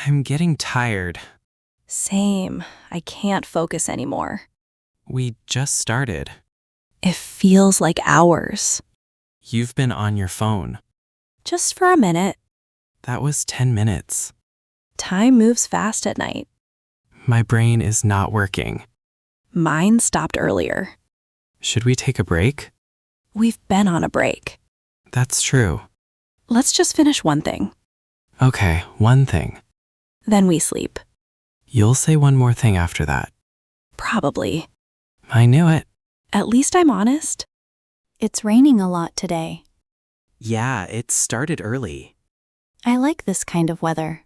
I'm getting tired. Same. I can't focus anymore. We just started. It feels like hours. You've been on your phone. Just for a minute. That was 10 minutes. Time moves fast at night. My brain is not working. Mine stopped earlier. Should we take a break? We've been on a break. That's true. Let's just finish one thing. Okay, one thing. Then we sleep. You'll say one more thing after that. Probably. I knew it. At least I'm honest. It's raining a lot today. Yeah, it started early. I like this kind of weather.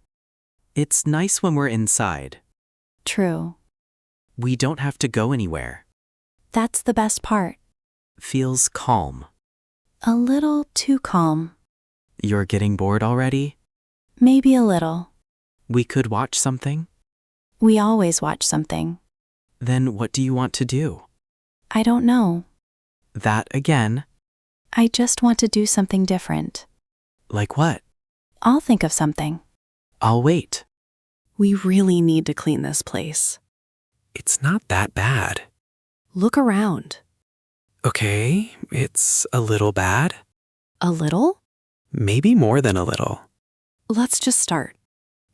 It's nice when we're inside. True. We don't have to go anywhere. That's the best part. Feels calm. A little too calm. You're getting bored already? Maybe a little. We could watch something? We always watch something. Then what do you want to do? I don't know. That again? I just want to do something different. Like what? I'll think of something. I'll wait. We really need to clean this place. It's not that bad. Look around. Okay, it's a little bad. A little? Maybe more than a little. Let's just start.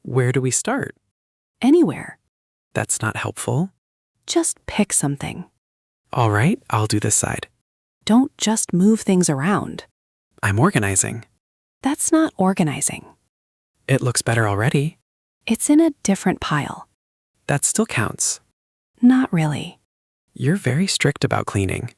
Where do we start? Anywhere. That's not helpful. Just pick something. All right, I'll do this side. Don't just move things around. I'm organizing. That's not organizing. It looks better already. It's in a different pile. That still counts. Not really. You're very strict about cleaning.